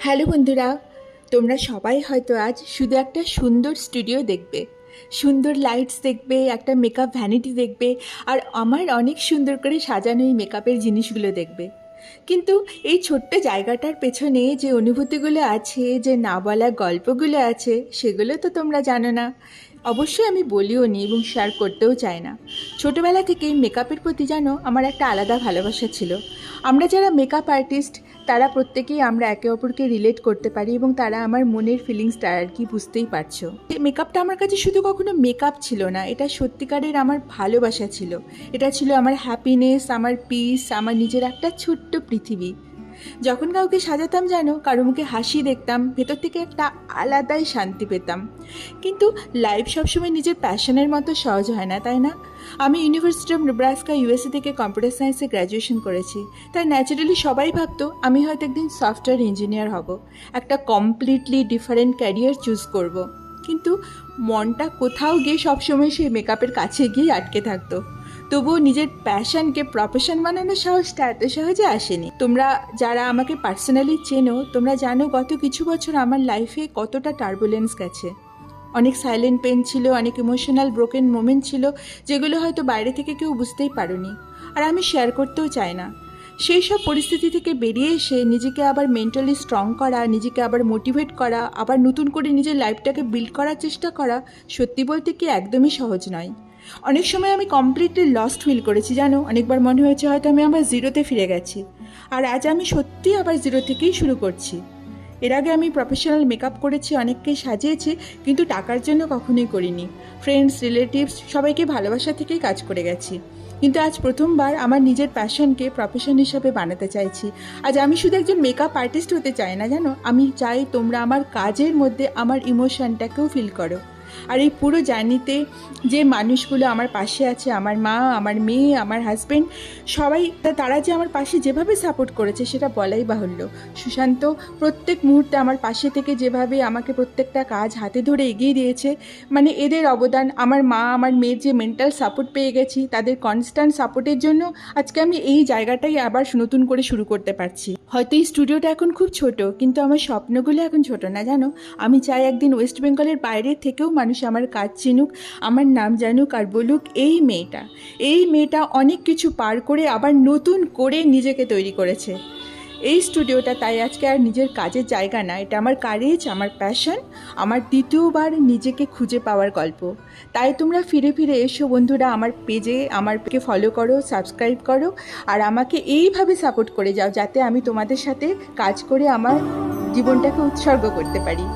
Hello বন্ধুরা, তোমরা সবাই হয়তো আজ শুধু একটা সুন্দর স্টুডিও দেখবে, সুন্দর লাইটস দেখবে, একটা মেকআপ ভ্যানিটি দেখবে, আর আমার অনেক সুন্দর করে সাজানো এই মেকআপের জিনিসগুলো দেখবে। কিন্তু এই ছোট্ট জায়গাটার পেছনে যে অনুভূতিগুলো আছে, যে না বলা গল্পগুলো আছে, সেগুলো তো তোমরা জানো না। অবশ্যই আমি বলিও নি এবং শেয়ার করতেও চাই না। ছোটোবেলা থেকেই মেকআপের প্রতি যেন আমার একটা আলাদা ভালোবাসা ছিল। আমরা যারা মেকআপ আর্টিস্ট, তারা প্রত্যেকেই আমরা একে অপরকে রিলেট করতে পারি এবং তারা আমার মনের ফিলিংসটা আর কি বুঝতেই পারছো। মেকআপটা আমার কাছে শুধু কখনো মেকআপ ছিল না, এটা সত্যিকারের আমার ভালোবাসা ছিল। এটা ছিল আমার হ্যাপিনেস, আমার পিস, আমার নিজের একটা ছোট্ট পৃথিবী। যখন কাউকে সাজাতাম যেন, কারো মুখে হাসি দেখতাম, ভেতর থেকে একটা আলাদাই শান্তি পেতাম। কিন্তু লাইফ সবসময় নিজের প্যাশনের মতো সহজ হয় না, তাই না? আমি ইউনিভার্সিটি অফ নেব্রাস্কা ইউএসএ থেকে কম্পিউটার সায়েন্সে গ্র্যাজুয়েশন করেছি। তাই ন্যাচারালি সবাই ভাবতো আমি হয়তো একদিন সফটওয়্যার ইঞ্জিনিয়ার হব, একটা কমপ্লিটলি ডিফারেন্ট ক্যারিয়ার চুজ করব। কিন্তু মনটা কোথাও গিয়ে সবসময় সেই মেকআপের কাছে গিয়ে আটকে থাকতো। তবুও নিজের প্যাশনকে প্রফেশন বানানোর সাহসটা এত সহজে আসেনি। তোমরা যারা আমাকে পার্সোনালি চেনো, তোমরা জানো গত কিছু বছর আমার লাইফে কতটা টার্বুলেন্স গেছে। অনেক সাইলেন্ট পেন ছিল, অনেক ইমোশনাল ব্রোকেন মোমেন্ট ছিল, যেগুলো হয়তো বাইরে থেকে কেউ বুঝতেই পারোনি, আর আমি শেয়ার করতেও চাই না। সেই সব পরিস্থিতি থেকে বেরিয়ে এসে নিজেকে আবার মেন্টালি স্ট্রং করা, নিজেকে আবার মোটিভেট করা, আবার নতুন করে নিজের লাইফটাকে বিল্ড করার চেষ্টা করা, সত্যি বলতে কি একদমই সহজ নয়। অনেক সময় আমি কমপ্লিটলি লস্ট ফিল করেছি, জানো। অনেকবার মনে হয়েছে হয়তো আমি আবার জিরোতে ফিরে গেছি, আর আজ আমি সত্যি আবার জিরো থেকেই শুরু করছি। এর আগে আমি প্রফেশনাল মেকআপ করেছি, অনেককেই সাজিয়েছি, কিন্তু টাকার জন্য কখনোই করিনি। ফ্রেন্ডস, রিলেটিভস সবাইকে ভালোবাসা থেকেই কাজ করে গেছি। কিন্তু আজ প্রথমবার আমার নিজের প্যাশনকে প্রফেশন হিসাবে বানাতে চাইছি। আজ আমি শুধু একজন মেকআপ আর্টিস্ট হতে চাই না, জানো। আমি চাই তোমরা আমার কাজের মধ্যে আমার ইমোশনটাকেও ফিল করো। আর এই পুরো জার্নিতে যে মানুষগুলো আমার পাশে আছে, আমার মা, আমার মেয়ে, আমার হাজব্যান্ড, সবাই তারা যে আমার পাশে যেভাবে সাপোর্ট করেছে সেটা বলাই বাহুল্য। সুশান্ত প্রত্যেক মুহূর্তে আমার পাশে থেকে যেভাবে আমাকে প্রত্যেকটা কাজ হাতে ধরে এগিয়ে দিয়েছে, মানে এদের অবদান। আমার মা, আমার মেয়ের যে মেন্টাল সাপোর্ট পেয়ে গেছি, তাদের কনস্ট্যান্ট সাপোর্টের জন্য আজকে আমি এই জায়গাটাই আবার নতুন করে শুরু করতে পারছি। হয়তো এই স্টুডিওটা এখন খুব ছোট, কিন্তু আমার স্বপ্নগুলো এখন ছোট না, জানো। আমি চাই একদিন ওয়েস্ট বেঙ্গলের বাইরে থেকেও মানুষ আমার কাজ চিনুক, আমার নাম জানুক, আর বলুক এই মেয়েটা অনেক কিছু পার করে আবার নতুন করে নিজেকে তৈরি করেছে। এই স্টুডিওটা তাই আজকে আর নিজের কাজের জায়গা না, এটা আমার কারেজ, আমার প্যাশন, আমার দ্বিতীয়বার নিজেকে খুঁজে পাওয়ার গল্প। তাই তোমরা ফিরে ফিরে এসো বন্ধুরা, আমার পেজে, আমার পেজকে ফলো করো, সাবস্ক্রাইব করো, আর আমাকে এইভাবে সাপোর্ট করে যাও, যাতে আমি তোমাদের সাথে কাজ করে আমার জীবনটাকে উৎসর্গ করতে পারি।